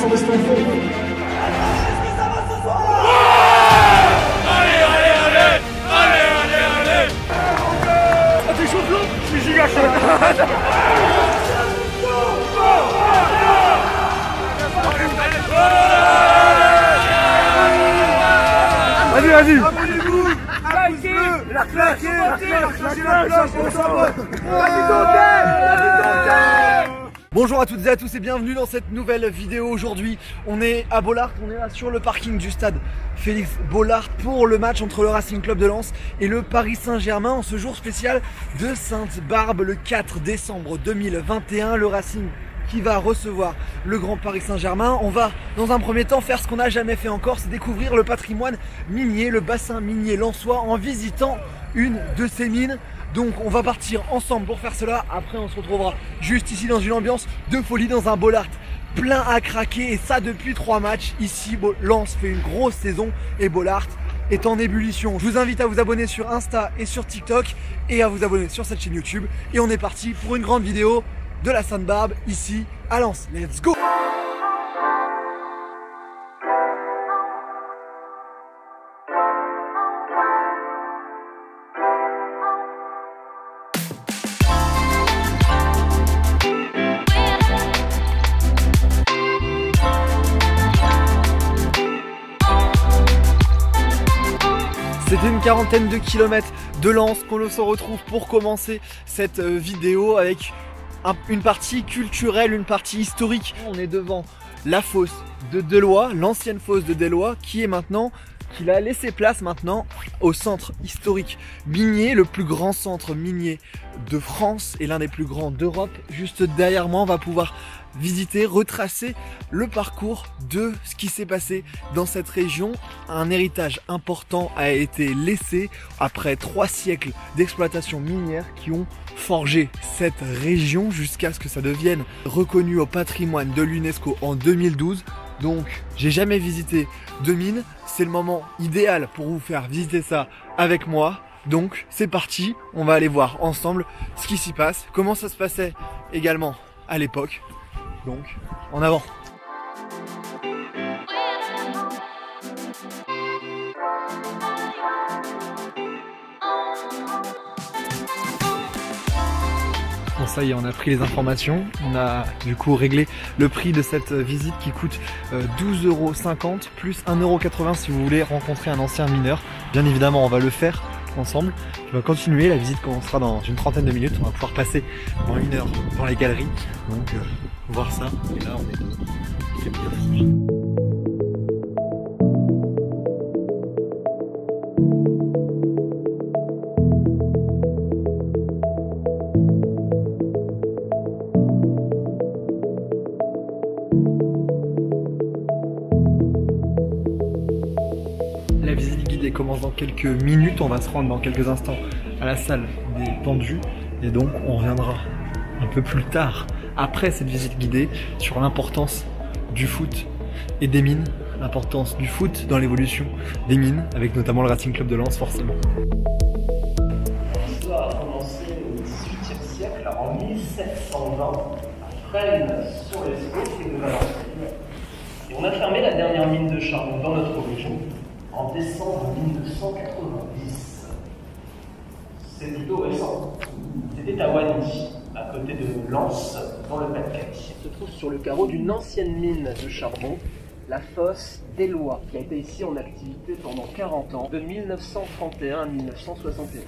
sur le stand. Ah, t'es chaud, Flo? Je suis giga chaud. Vas-y, vas-y. Abonnez-vous. La claque. Bonjour à toutes et à tous et bienvenue dans cette nouvelle vidéo. Aujourd'hui on est à Bollaert, on est là sur le parking du stade Félix Bollaert pour le match entre le Racing Club de Lens et le Paris Saint-Germain en ce jour spécial de Sainte-Barbe le 4 décembre 2021. Le Racing qui va recevoir le Grand Paris Saint-Germain. On va dans un premier temps faire ce qu'on n'a jamais fait encore, c'est découvrir le patrimoine minier, le bassin minier lensois en visitant une de ces mines. Donc on va partir ensemble pour faire cela. Après on se retrouvera juste ici dans une ambiance de folie dans un Bollaert plein à craquer. Et ça depuis 3 matchs. Ici Lens fait une grosse saison et Bollaert est en ébullition. Je vous invite à vous abonner sur Insta et sur TikTok et à vous abonner sur cette chaîne YouTube. Et on est parti pour une grande vidéo de la Sainte-Barbe ici à Lens. Let's go! C'était une quarantaine de kilomètres de Lens qu'on se retrouve pour commencer cette vidéo avec une partie culturelle, une partie historique. On est devant la fosse de Deloye, l'ancienne fosse de Deloye qui a laissé place maintenant au centre historique minier, le plus grand centre minier de France et l'un des plus grands d'Europe. Juste derrière moi, on va pouvoir visiter, retracer le parcours de ce qui s'est passé dans cette région. Un héritage important a été laissé après 3 siècles d'exploitation minière qui ont forgé cette région jusqu'à ce que ça devienne reconnu au patrimoine de l'UNESCO en 2012. Donc j'ai jamais visité de mine, c'est le moment idéal pour vous faire visiter ça avec moi. Donc c'est parti, on va aller voir ensemble ce qui s'y passe, comment ça se passait également à l'époque. Donc en avant. Bon, ça y est, on a pris les informations, on a du coup réglé le prix de cette visite qui coûte 12,50 € plus 1,80 € si vous voulez rencontrer un ancien mineur. Bien évidemment on va le faire ensemble. On va continuer, la visite commencera dans une trentaine de minutes, on va pouvoir passer dans 1 heure dans les galeries, donc voir ça, et là on est dehors, il fait bien froid. La visite guidée commence dans quelques minutes, on va se rendre dans quelques instants à la salle des pendus et donc on reviendra un peu plus tard après cette visite guidée sur l'importance du foot et des mines, l'importance du foot dans l'évolution des mines avec notamment le Racing Club de Lens forcément. L'histoire a commencé au XVIIIe siècle, en 1720, à Fresnes sur l'Escaut, près de Valenciennes. Et on a fermé la dernière mine de charbon dans notre région en décembre 1990. C'est plutôt récent. C'était à Wany, à côté de Lens, dans le Pas-de-Calais. Il se trouve sur le carreau d'une ancienne mine de charbon, la fosse Deloye, qui a été ici en activité pendant 40 ans, de 1931 à 1961.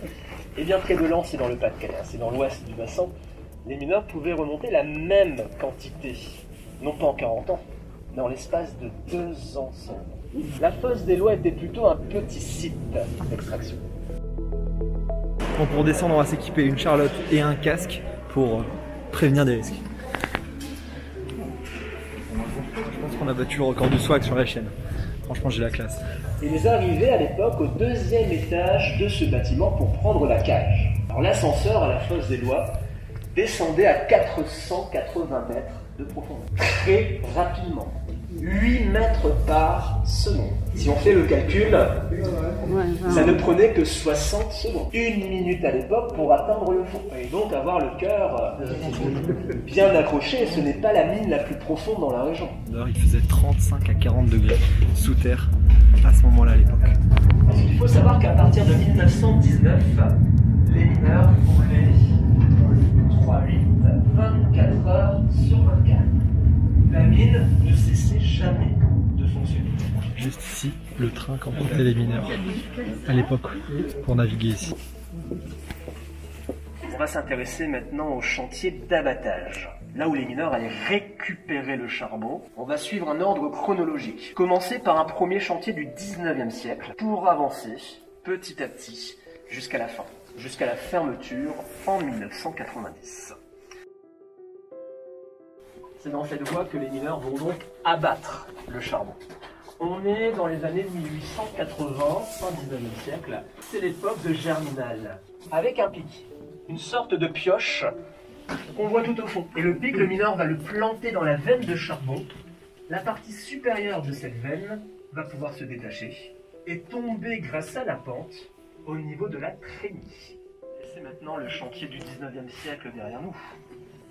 Et bien près de Lens et dans le Pas-de-Calais, c'est dans l'ouest du bassin, les mineurs pouvaient remonter la même quantité, non pas en 40 ans, mais en l'espace de 2 ans seulement. La fosse Deloye était plutôt un petit site d'extraction. Bon, pour descendre, on va s'équiper une charlotte et un casque pour prévenir des risques. Je pense qu'on a battu le record du swag sur la chaîne. Franchement, j'ai la classe. Il est arrivé à l'époque au 2e étage de ce bâtiment pour prendre la cage. Alors l'ascenseur à la fosse Deloye descendait à 480 mètres de profondeur. Très rapidement. 8 mètres par seconde. Si on fait le calcul, ça ne prenait que 60 secondes. 1 minute à l'époque pour atteindre le fond. Et donc avoir le cœur bien accroché, ce n'est pas la mine la plus profonde dans la région. D'ailleurs, il faisait 35 à 40 degrés sous terre à ce moment-là à l'époque. Parce qu'il faut savoir qu'à partir de 1919, les mineurs roulaient 24 heures sur 24. La mine ne cessait jamais de fonctionner. Juste ici, le train qu'emportaient les mineurs à l'époque pour naviguer ici. On va s'intéresser maintenant au chantier d'abattage. Là où les mineurs allaient récupérer le charbon, on va suivre un ordre chronologique. Commencer par un premier chantier du 19e siècle pour avancer petit à petit jusqu'à la fin, jusqu'à la fermeture en 1990. C'est dans cette voie que les mineurs vont donc abattre le charbon. On est dans les années 1880, fin 19e siècle. C'est l'époque de Germinal, avec un pic, une sorte de pioche qu'on voit tout au fond. Et le pic, le mineur va le planter dans la veine de charbon. La partie supérieure de cette veine va pouvoir se détacher et tomber grâce à la pente au niveau de la trémie. Et c'est maintenant le chantier du 19e siècle derrière nous,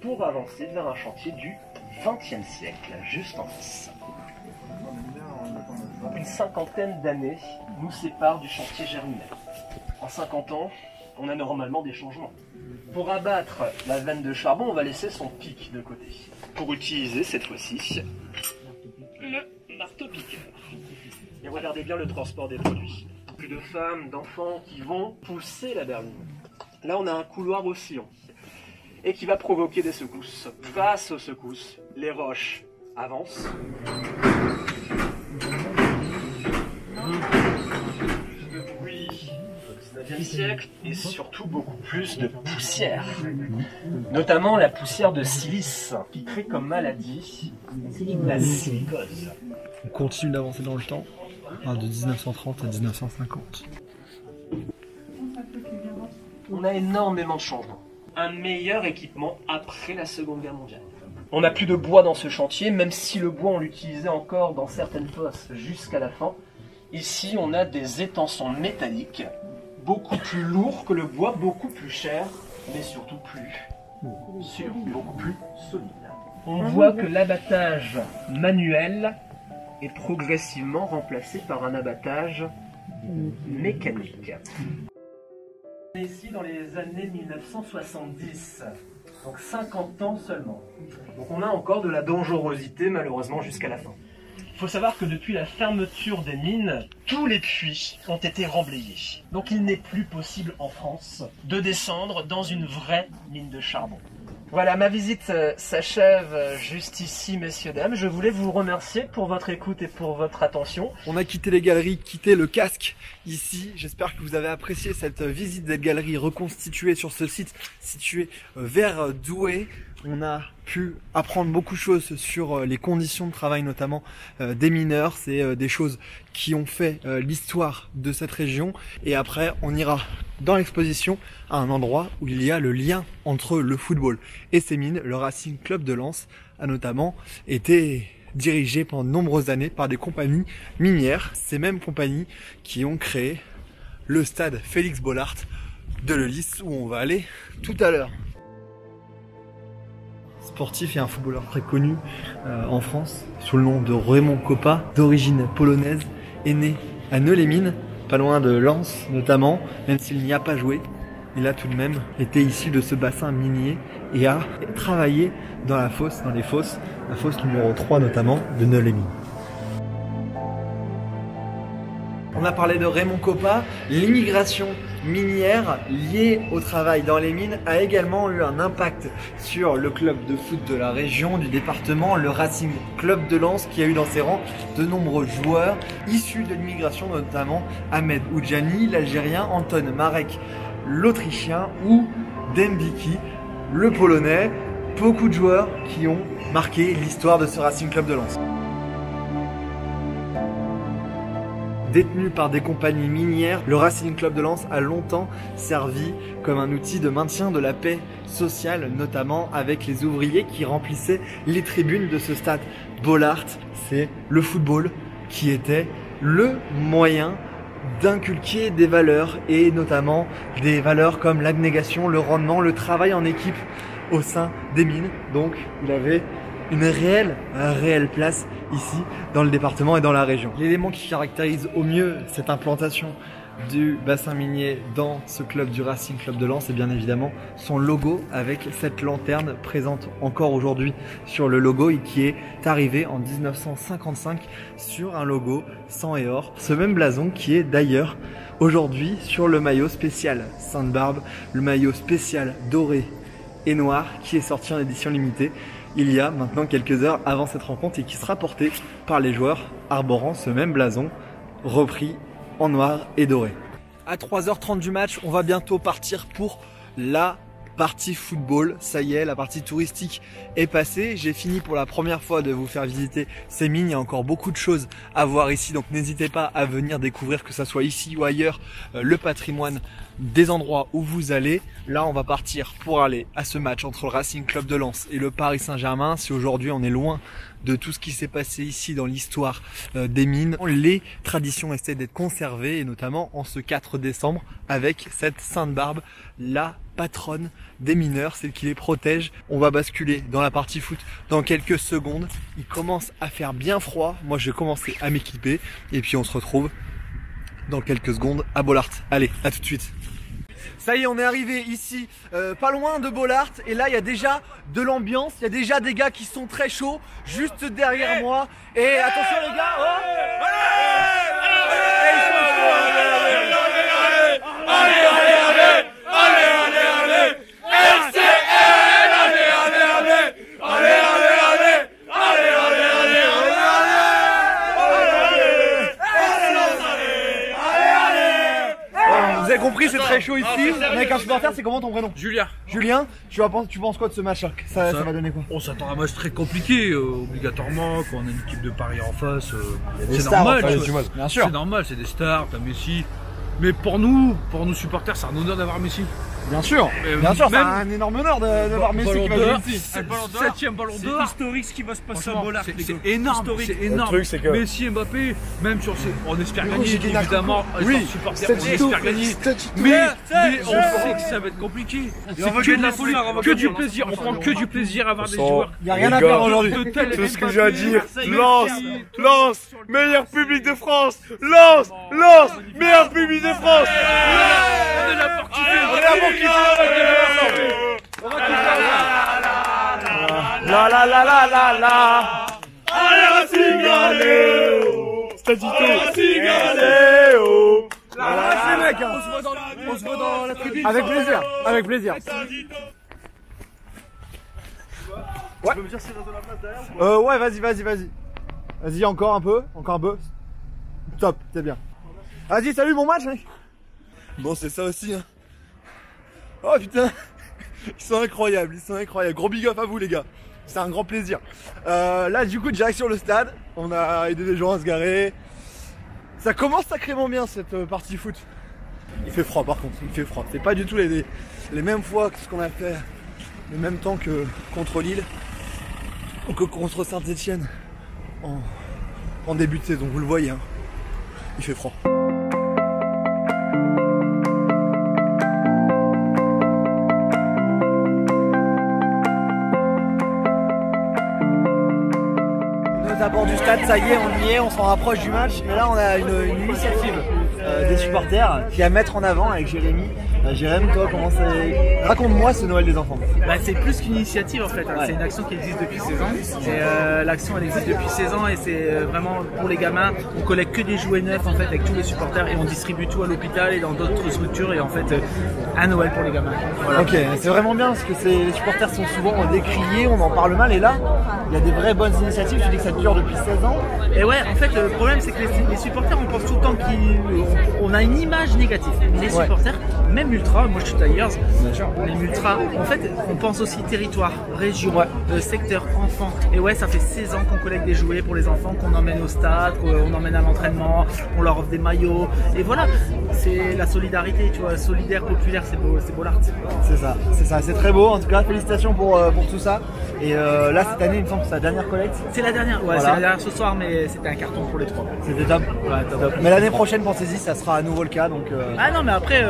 pour avancer vers un chantier du 20e siècle, juste en face. Une cinquantaine d'années nous séparent du chantier Germinal. En 50 ans, on a normalement des changements. Pour abattre la veine de charbon, on va laisser son pic de côté. Pour utiliser cette fois-ci le marteau-piqueur. Et regardez bien le transport des produits. Plus de femmes, d'enfants qui vont pousser la berline. Là, on a un couloir oscillant et qui va provoquer des secousses. Face aux secousses, les roches avancent. Le bruit du 19e siècle et surtout beaucoup plus de poussière. Notamment la poussière de silice qui crée comme maladie la silicose. On continue d'avancer dans le temps, de 1930 à 1950. On a énormément de changements. Un meilleur équipement après la Seconde Guerre mondiale. On n'a plus de bois dans ce chantier, même si le bois on l'utilisait encore dans certaines fosses jusqu'à la fin. Ici on a des étançons métalliques, beaucoup plus lourds que le bois, beaucoup plus chers, mais surtout plus sûrs, beaucoup plus solides. On voit que l'abattage manuel est progressivement remplacé par un abattage mécanique. On est ici dans les années 1970, donc 50 ans seulement. Donc on a encore de la dangerosité malheureusement jusqu'à la fin. Il faut savoir que depuis la fermeture des mines, tous les puits ont été remblayés. Donc il n'est plus possible en France de descendre dans une vraie mine de charbon. Voilà, ma visite s'achève juste ici, messieurs, dames. Je voulais vous remercier pour votre écoute et pour votre attention. On a quitté les galeries, quitté le casque ici. J'espère que vous avez apprécié cette visite des galeries reconstituées sur ce site situé vers Douai. On a pu apprendre beaucoup de choses sur les conditions de travail, notamment des mineurs. C'est des choses qui ont fait l'histoire de cette région. Et après, on ira dans l'exposition à un endroit où il y a le lien entre le football et ces mines. Le Racing Club de Lens a notamment été dirigé pendant de nombreuses années par des compagnies minières. Ces mêmes compagnies qui ont créé le stade Félix Bollaert de Lellis, où on va aller tout à l'heure. Sportif et un footballeur très connu en France sous le nom de Raymond Kopa, d'origine polonaise, est né à Neu-les-Mines, pas loin de Lens notamment, même s'il n'y a pas joué. Il a tout de même été issu de ce bassin minier et a travaillé dans la fosse, la fosse numéro 3 notamment de Neu-les-Mines. On a parlé de Raymond Kopa. L'immigration minière liée au travail dans les mines a également eu un impact sur le club de foot de la région, du département, le Racing Club de Lens, qui a eu dans ses rangs de nombreux joueurs issus de l'immigration, notamment Ahmed Oudjani, l'Algérien, Anton Marek, l'Autrichien, ou Dembiki, le Polonais. Beaucoup de joueurs qui ont marqué l'histoire de ce Racing Club de Lens. détenu par des compagnies minières, le Racing Club de Lens a longtemps servi comme un outil de maintien de la paix sociale, notamment avec les ouvriers qui remplissaient les tribunes de ce stade. Bollaert, c'est le football qui était le moyen d'inculquer des valeurs, et notamment des valeurs comme l'abnégation, le rendement, le travail en équipe au sein des mines. Donc il avait une réelle place ici dans le département et dans la région. L'élément qui caractérise au mieux cette implantation du bassin minier dans ce club du Racing Club de Lens, c'est bien évidemment son logo, avec cette lanterne présente encore aujourd'hui sur le logo et qui est arrivé en 1955 sur un logo sang et or. Ce même blason qui est d'ailleurs aujourd'hui sur le maillot spécial Sainte-Barbe, le maillot spécial doré et noir qui est sorti en édition limitée il y a maintenant quelques heures avant cette rencontre et qui sera porté par les joueurs arborant ce même blason repris en noir et doré. À 3h30 du match, on va bientôt partir pour la partie football. Ça y est, la partie touristique est passée. J'ai fini pour la première fois de vous faire visiter ces mines. Il y a encore beaucoup de choses à voir ici, donc n'hésitez pas à venir découvrir, que ça soit ici ou ailleurs, le patrimoine des endroits où vous allez. Là, on va partir pour aller à ce match entre le Racing Club de Lens et le Paris Saint-Germain. Si aujourd'hui on est loin de tout ce qui s'est passé ici dans l'histoire des mines, les traditions essaient d'être conservées, et notamment en ce 4 décembre avec cette Sainte-Barbe, la patronne des mineurs, celle qui les protège. On va basculer dans la partie foot dans quelques secondes. Il commence à faire bien froid, moi je vais commencer à m'équiper et puis on se retrouve dans quelques secondes à Bollaert. Allez, à tout de suite. Ça y est, on est arrivé ici, pas loin de Bollaert, et là il y a déjà de l'ambiance, il y a déjà des gars qui sont très chauds, juste derrière moi. Et attention les gars, vous avez compris, c'est très chaud ici. On est avec un supporter, c'est comment ton prénom? Julien. Julien, tu penses quoi de ce match là? Ça va donner quoi? On s'attend à un match très compliqué, obligatoirement, quand on a une équipe de Paris en face. C'est stars, normal, bien sûr. C'est normal, c'est des stars, t'as Messi. Mais pour nous supporters, c'est un honneur d'avoir Messi. Bien sûr, c'est un énorme honneur d'avoir Messi qui va jouer ici. 7ème ballon d'or. C'est historique ce qui va se passer à Bollaert. C'est énorme, c'est énorme. Le truc, c'est que Messi, Mbappé, même sur ces... On espère gagner, évidemment. Oui, supporters, on espère gagner. Mais on sait que ça va être compliqué. C'est que de la folie, que du plaisir. On prend que du plaisir à voir des joueurs. Il n'y a rien à faire aujourd'hui. tout ce que j'ai à dire. Lens, meilleur public de France. Lens, meilleur public de France. On est là pour kiffer. La. Allez Racing, allez Racing, allez On se voit dans la tribune. Avec plaisir. Ouais. Ouais, vas-y. Vas-y, encore un peu. Top, t'es bien. Vas-y, salut mon match, mec. Bon, c'est ça aussi, hein. Oh putain, ils sont incroyables. Gros big up à vous les gars. C'est un grand plaisir. Là du coup direction le stade. On a aidé les gens à se garer. Ça commence sacrément bien cette partie foot. Il fait froid par contre, C'est pas du tout les mêmes fois que ce qu'on a fait le même temps que contre Lille ou que contre Saint-Etienne en début de saison. Vous le voyez, hein. Il fait froid. À bord du stade, ça y est, on y est, on s'en rapproche du match. Mais là, on a une initiative des supporters qui est à mettre en avant avec Jérémy. Jérémy, toi, comment c'est? Raconte-moi ce Noël des enfants. C'est plus qu'une initiative en fait, hein. C'est une action qui existe depuis 16 ans. L'action elle existe depuis 16 ans et c'est vraiment pour les gamins. On collecte que des jouets neufs en fait avec tous les supporters et on distribue tout à l'hôpital et dans d'autres structures et en fait un Noël pour les gamins. Voilà. Ok, c'est vraiment bien parce que les supporters sont souvent décriés, on en parle mal et là, il y a des vraies bonnes initiatives. Tu dis que ça dure depuis 16 ans. Et ouais, en fait le problème c'est que les supporters on pense tout le temps qu'on a une image négative. Les supporters même ultra, moi je suis Tigers, même ultra, en fait on pense aussi territoire, région, secteur, enfant. Et ouais, ça fait 16 ans qu'on collecte des jouets pour les enfants, qu'on emmène au stade, qu'on emmène à l'entraînement, on leur offre des maillots. Et voilà, c'est la solidarité, tu vois, solidaire, populaire, c'est beau l'art. C'est ça, c'est très beau. En tout cas, félicitations pour tout ça. Et là, cette année, il me semble que c'est la dernière collecte. C'est la dernière, ouais, voilà. C'est la dernière ce soir, mais c'était un carton pour les 3. C'était top. Ouais, top. Mais l'année prochaine, pensez-y, ça sera à nouveau le cas. Donc, ah non, mais après,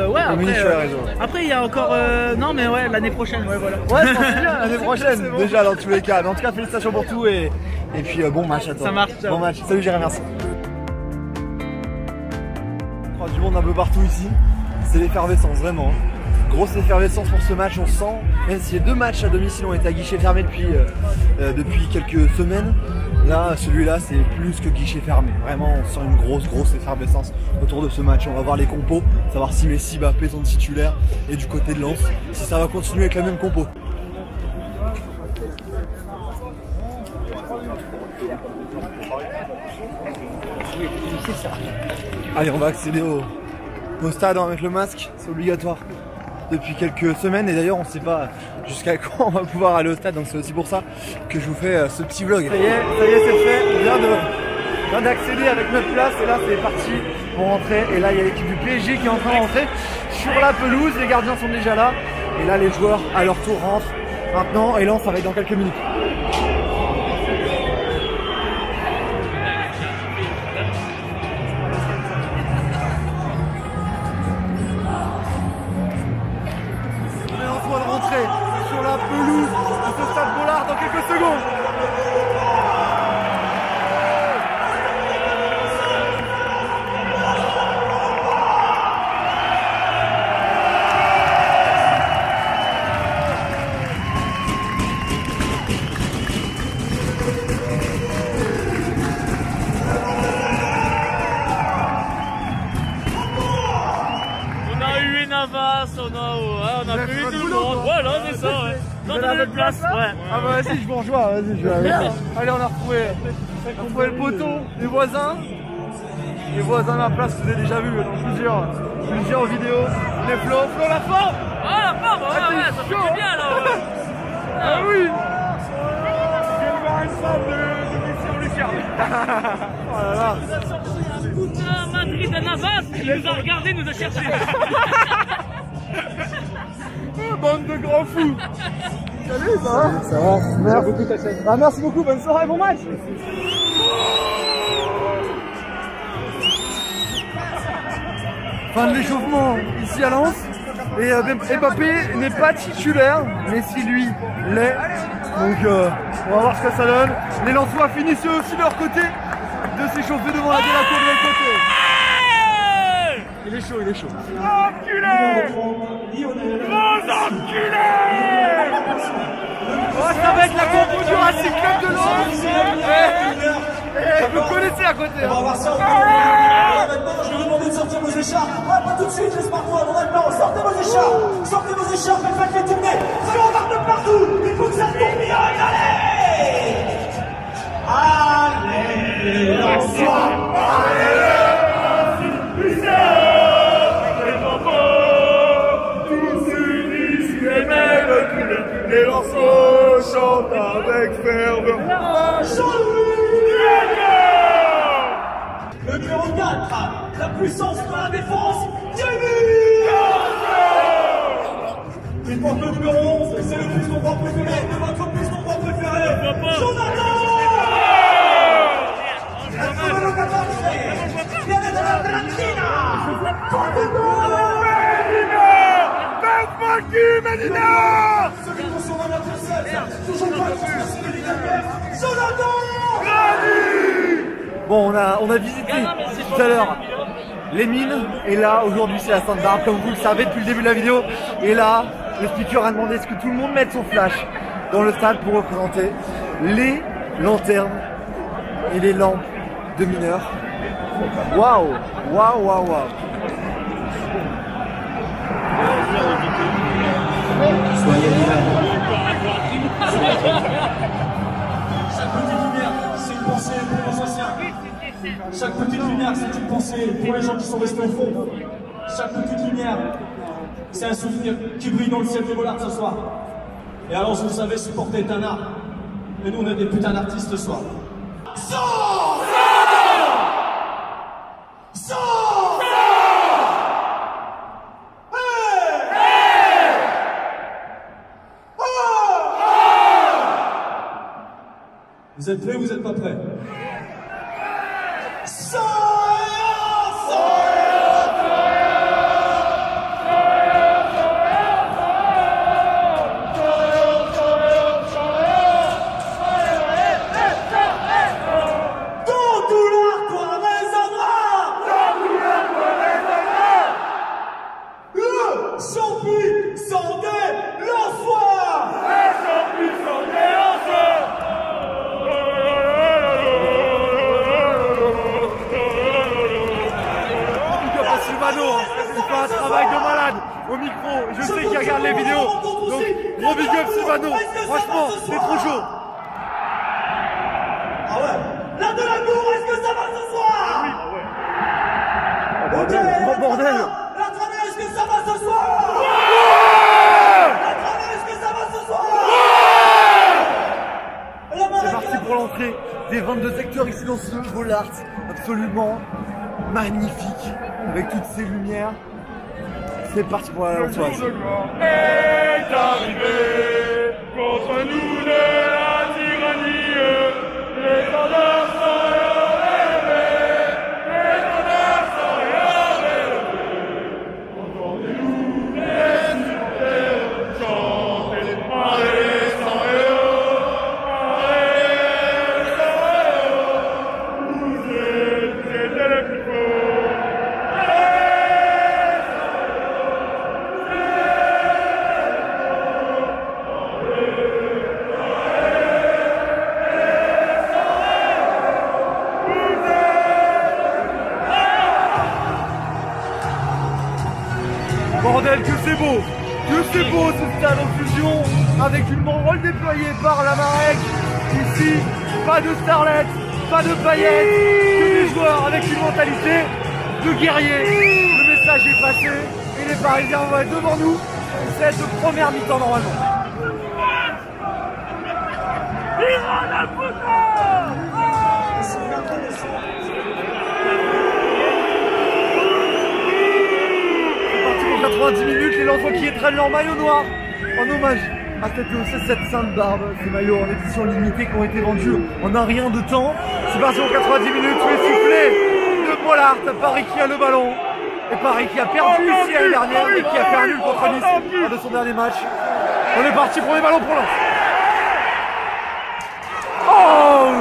après il y a encore. Non, mais ouais, l'année prochaine, ouais, voilà. Ouais, je pense bien, l'année prochaine, déjà, dans tous les cas. Mais en tout cas, félicitations pour tout et puis bon match à toi. Ça marche, bon match. Salut, Jérémy, merci. Du monde un peu partout ici. C'est l'effervescence, vraiment. Grosse effervescence pour ce match, on sent, même si les 2 matchs à domicile ont été à guichet fermé depuis quelques semaines, là, celui-là, c'est plus que guichet fermé. Vraiment, on sent une grosse effervescence autour de ce match. On va voir les compos, savoir si Messi va appeler son titulaire, et du côté de Lens, si ça va continuer avec la même compo. Allez, on va accéder au stade avec le masque, c'est obligatoire depuis quelques semaines et d'ailleurs on ne sait pas jusqu'à quand on va pouvoir aller au stade, donc c'est aussi pour ça que je vous fais ce petit vlog. Ça y est c'est fait, on vient d'accéder avec notre place et là c'est parti pour rentrer et là il y a l'équipe du PSG qui est en train de rentrer sur la pelouse, les gardiens sont déjà là et là les joueurs à leur tour rentrent maintenant et là ça va être dans quelques minutes. Sur la pelouse de ce stade Bollard dans quelques secondes. On a vu tout le monde. Voilà, c'est ça, ouais. Dans notre place, ouais. Ah bah vas-y, je vous rejoins, vas-y, je vais. Allez, on a retrouvé le poteau, les voisins. Les voisins de la place, vous avez déjà vu dans plusieurs vidéos. Les Flo, la forme. Ah, la forme, ouais, ça fait du bien, là. Ah oui. Je viens de voir une forme de mission Lucien. Oh là là. Toute Madrid de Navas, qui nous a regardé, nous a cherché. Bande de grands fous. Salut, ça va? Ça va. Merci beaucoup, ta chaîne. Ah, merci beaucoup, bonne soirée, bon match. Fin de l'échauffement ici à Lens. Et Mbappé n'est pas titulaire, mais si lui l'est. Donc on va voir ce que ça donne. Les Lensois finissent eux aussi de leur côté de s'échauffer devant la Délaco de l'autre côté. Il est chaud, il est chaud. Enculé! Gros enculé! Oh, ça va être la compo du Racing Club de Lens. Vous connaissez à côté. On va voir ça. Je vais vous demander de sortir vos écharpes. Ah, pas tout de suite, les smartphones, on a le temps. Sortez vos écharpes. Sortez vos écharpes et faites-les tourner. Si on marque de partout, il faut que ça tourne bien. Allez! Allez! Lensois! Allez! Les Lensois chantent avec ferveur. Le numéro 4, la puissance de la défense, Thierry. Il porte le numéro 11, c'est le piston droit préféré de votre piston droit préféré, Jonathan. Medina! Celui qu'on surnomme la princesse, toujours pas transpercé de l'Italie, Jonathan! Bon, on a visité tout à l'heure les mines, et là, aujourd'hui, c'est la Sainte-Barbe, comme vous le savez depuis le début de la vidéo. Et là, le speaker a demandé ce que tout le monde mette son flash dans le stade pour représenter les lanternes et les lampes de mineurs. Waouh! Waouh, waouh, waouh! Chaque petite lumière, c'est une pensée pour nos anciens. Chaque petite lumière, c'est une pensée pour les gens qui sont restés au fond. Chaque petite lumière, C'est un souvenir qui brille dans le ciel de Bollard ce soir. Et alors, vous le savez, supporter est un art. Et nous, on est des putains d'artistes ce soir. Sors! Sors! Vous êtes prêts ou vous n'êtes pas prêts? Un travail de malade au micro, je sais qu'il regarde les vidéos, donc gros big up Sylvano, franchement c'est trop chaud. Ah ouais, la de la cour, est-ce que ça va ce soir? Ok, gros bordel. La travers, est-ce que ça va ce soir? La travers, est-ce que ça va ce soir? C'est parti pour l'entrée des 22 secteurs ici dans ce Bollard, absolument magnifique, avec toutes ces lumières. C'est parti pour la Lensoise. Est arrivé contre nous de la tyrannie, les standards sont relevés, les standards sont relevés. Entendez-nous les supporters chanter, allez sans héros, allez sans héros, vous êtes les plus forts. Bordel, que c'est beau ce stade en fusion, avec une banderole déployée par la Marek. Ici, pas de starlet, pas de paillettes, que des joueurs avec une mentalité de guerrier. Le message est passé et les Parisiens vont être devant nous pour cette première mi-temps normalement. C'est parti pour 90 minutes, les Lensois qui étreignent leur maillot noir en hommage à cette sainte barbe, ces maillots en édition limitée qui ont été vendus en un rien de temps. C'est parti pour 90 minutes, sous les soufflets de Bollard, Paris qui a le ballon. Et Paris qui a perdu ici l'année dernière et qui a fait un nul contre Nice lors de son dernier match. On est parti, premier ballon pour Lens. Oh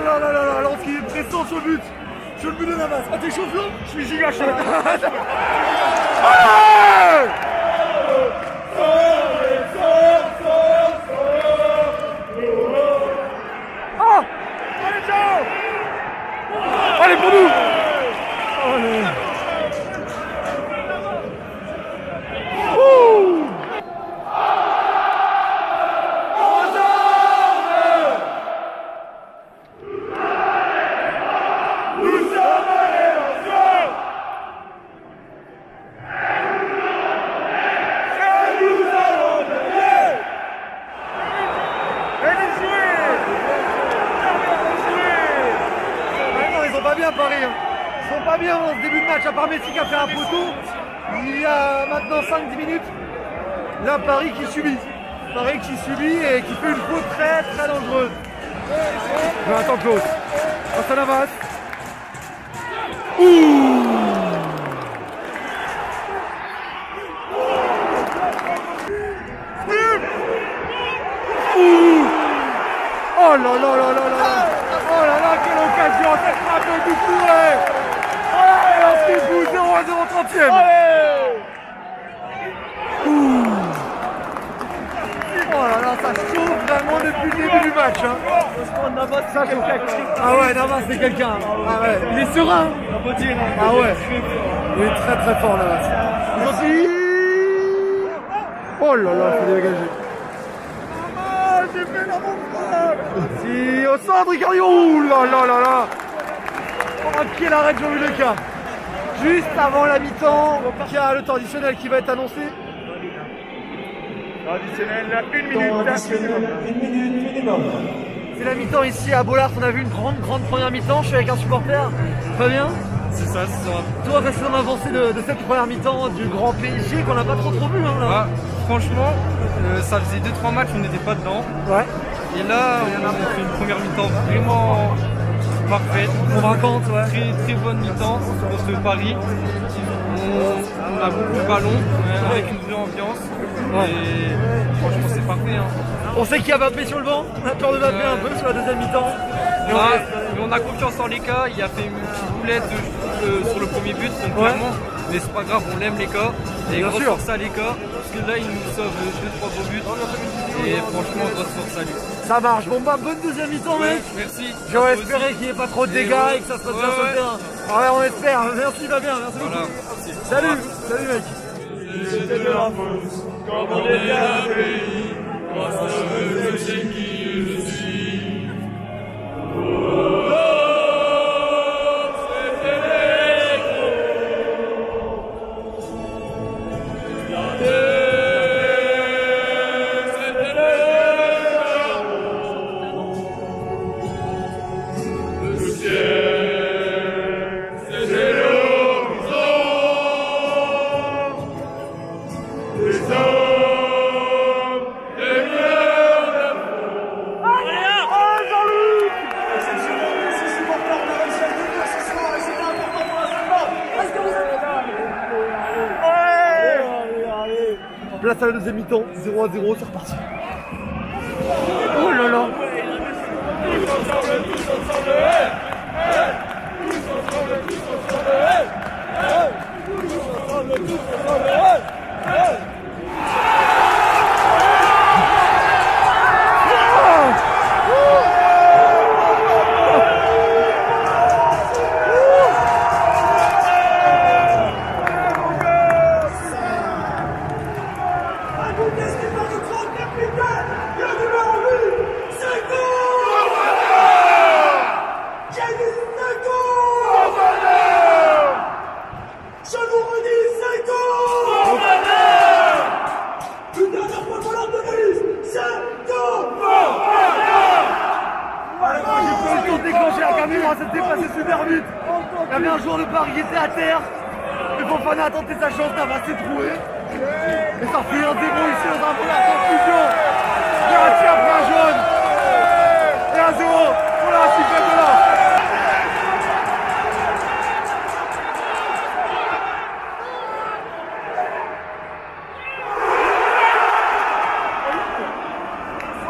là là là là, Lens qui est pressant sur le but de Navas. Ah, t'es chaud, Flo? Je suis giga chaud. Allez pour nous. Allez. Paris, ils sont pas bien dans ce début de match, à part Messi qui a fait un poteau. Il y a maintenant 5-10 minutes, là Paris qui subit et qui fait une faute très très dangereuse. Jonathan Klaus, face à Navas. Oh là là là là là. Oh là là, quelle occasion, cette frappe du Touré. Allez, un petit bout, 0-0 30e. Oh là là, ça chauffe vraiment depuis le début du match. Hein. Navas, ça chauffe. Ah ouais, Navas c'est quelqu'un. Ah ouais, il est serein. Ah ouais, il est très très fort Navas. Oh là là, il faut dégager. J'ai fait la bombe. Si, au centre, Icardi. Ouh là là là là. Oh, quel arrêt de Jean-Louis Leca. Juste avant la mi-temps, il y a le temps additionnel qui va être annoncé. Traditionnel, 1 minute minimum. C'est la mi-temps ici à Bollard. On a vu une grande première mi-temps. Je suis avec un supporter. Fabien. C'est ça, c'est ça. Toi, reste dans l'avancée de cette première mi-temps du grand PSG qu'on n'a pas trop vu. Hein, là. Ah, franchement, ça faisait 2-3 matchs, on n'était pas dedans. Ouais. Et là, on a fait une première mi-temps vraiment parfaite, convaincante, ouais. Très bonne mi-temps contre Paris. On a beaucoup de ballons, avec une vraie ambiance. Ouais. Et franchement, c'est parfait. Hein. On sait qu'il y a Mbappé sur le banc. On a peur de Mbappé un peu sur la deuxième mi-temps. Mais on a confiance en Leka. Il a fait une petite boulette sur le premier but, donc clairement. Mais c'est pas grave, on l'aime Leka. Et grosse force à Leka. Parce que là, il nous sauve 2-3 beaux buts. Et franchement, grosse force à lui. Ça marche. Bon bah, bonne deuxième mi-temps, mec. Merci. J'aurais espéré qu'il n'y ait pas trop de dégâts et que ça se passe bien sur le terrain. Ah ouais, on espère. Merci Fabien. Merci beaucoup. Salut. Salut, mec. C'était de la fausse, comme on était un pays, grâce à eux, je sais qui je suis. Place à la deuxième mi-temps, 0-0, c'est reparti. Oh là là. C'était passé super vite. Il y avait un joueur de Paris qui était à terre. Le Fofana a tenté sa chance, Navas s'est trouvé. Et ça fait 1-0 ici dans un Bollard confusion. Verratti après un jaune. Et 1-0 pour la sifflette de là.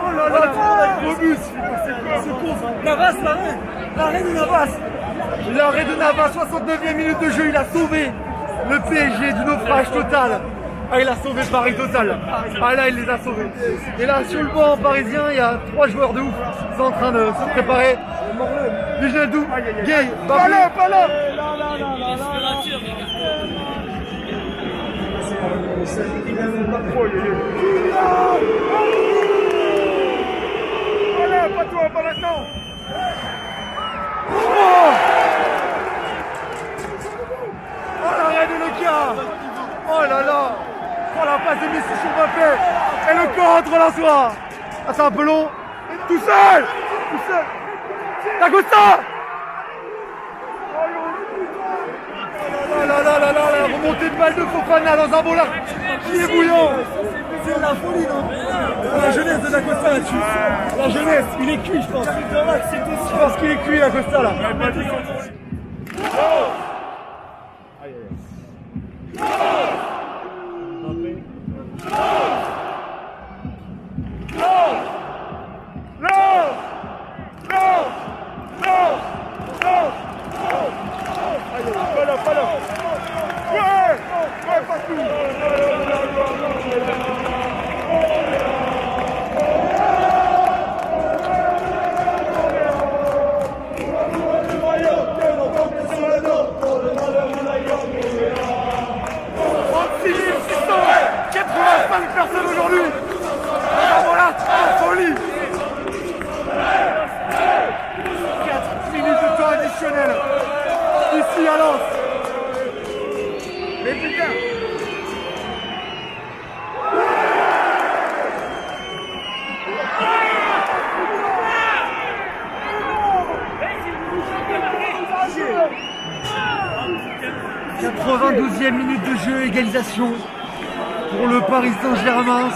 Oh là là, gros bus. C'est con ça. Navas, l'arrêt de Navas. L'arrêt de Navas, 69e minute de jeu, il a sauvé le PSG du naufrage total. Ah, il a sauvé Paris total. Ah là, il les a sauvés. Et là, sur le banc parisien, il y a 3 joueurs de ouf qui sont en train de se préparer. Wijnaldum, Gay, pas là. Pas toi, pas maintenant. Oh l'arrêt de Leka. Oh là là. Oh la passe de Messi sur Mbappé. Et le contre la soie. Ah, c'est un peu long. Tout seul. D'Acosta. Oh là là là là, la remontée de balle de Fofana dans un Bollard qui est bouillant. C'est de la folie, non? La jeunesse de D'Acosta là-dessus. La jeunesse, il est cuit, je pense. Je pense qu'il est cuit, D'Acosta là. jeu, égalisation pour le Paris Saint-Germain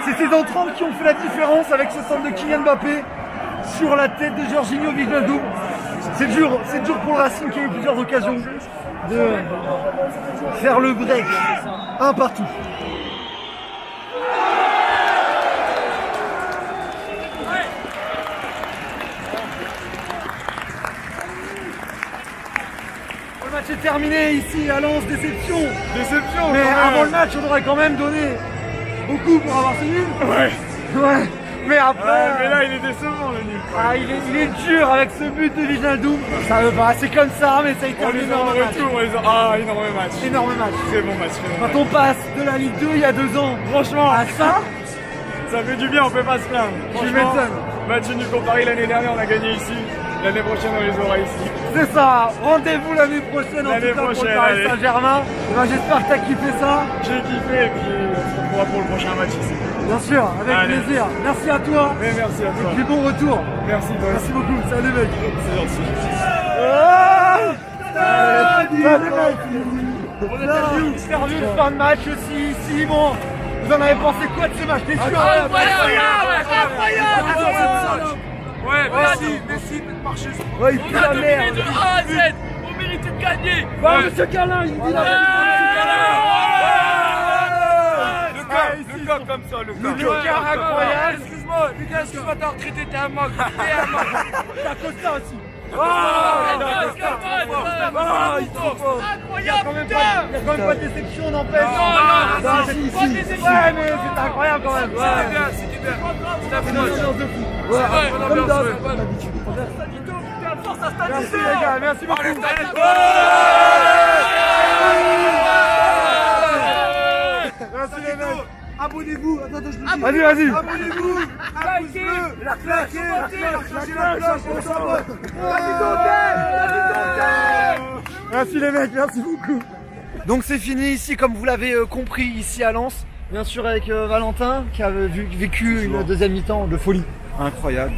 c'est ces entrants qui ont fait la différence avec ce centre de Kylian Mbappé sur la tête de Jorginho Wijnaldum. C'est dur pour le Racing qui a eu plusieurs occasions de faire le break. Un partout. Le match est terminé ici à Lens, déception. Mais avant le match, on aurait quand même donné beaucoup pour avoir ce nul. Ouais. Mais après. Ouais, mais là il est décevant le nul. Ah, il est dur avec ce but de Wijnaldum. Ça veut pas, c'est comme ça, mais ça a été un énorme match. Énorme match. Très bon match. Quand on passe de la Ligue 2 il y a 2 ans, Franchement, à ça, ça fait du bien, on peut pas se plaindre. tu m'étonnes. Match nul contre Paris l'année dernière, on a gagné ici. L'année prochaine, on les aura ici. C'est ça, rendez-vous l'année prochaine en tout cas pour le Paris Saint-Germain. J'espère que t'as kiffé ça. J'ai kiffé et puis on se retrouvera pour le prochain match ici. Bien sûr, avec plaisir. Merci à toi. Mais merci à toi. Et puis bon retour. Merci toi. Merci beaucoup. Salut mec. C'est gentil. Salut mec. Interview de fin de match aussi ici. Bon, vous en avez pensé quoi de ce match? Incroyable. Ouais, merci de marcher. Ouais, il pue la merde. De A à Z, on mérite de gagner. Ouais, monsieur Carlin, il dit la vérité. Le gars comme ça, Le gars incroyable. Excuse-moi, t'as retraité, t'es un mec. T'as Costa aussi. Incroyable. Il y a quand même pas de déception, n'empêche. Non, si. Ouais, mais c'est incroyable quand même. C'était bien. C'est une ambiance de fou. Ouais, Comme d'hab. Merci les gars, merci beaucoup. Merci les mecs. Abonnez-vous. Attends, je le dis. Vas-y. Abonnez-vous. La claquez. Merci les mecs, merci beaucoup. Donc c'est fini ici, comme vous l'avez compris, ici à Lens. Bien sûr avec Valentin qui a vécu une deuxième mi-temps de folie. Incroyable,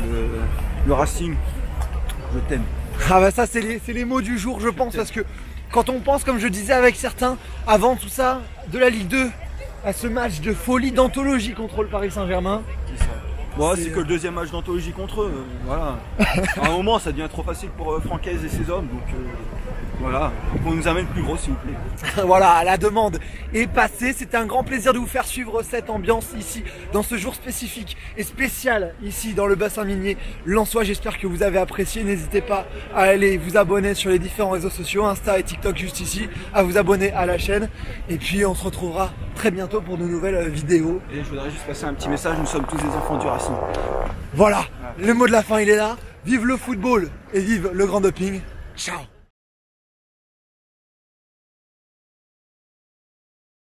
le Racing, je t'aime. Ah bah ça c'est les mots du jour je pense, parce que quand on pense, comme je disais avec certains, avant tout ça, de la Ligue 2 à ce match de folie, d'anthologie contre le Paris Saint-Germain. Bon, c'est que le deuxième match d'anthologie contre eux, voilà. À un moment ça devient trop facile pour Francaise et ses hommes, donc voilà, on nous amène plus gros s'il vous plaît. Voilà, la demande est passée. C'était un grand plaisir de vous faire suivre cette ambiance ici, dans ce jour spécifique et spécial ici dans le bassin minier lensois. J'espère que vous avez apprécié. N'hésitez pas à aller vous abonner sur les différents réseaux sociaux, Insta et TikTok juste ici, à vous abonner à la chaîne. Et puis on se retrouvera très bientôt pour de nouvelles vidéos. Et je voudrais juste passer un petit message, nous sommes tous des enfants du Racing. Voilà, le mot de la fin il est là. Vive le football et vive le grand doping. Ciao.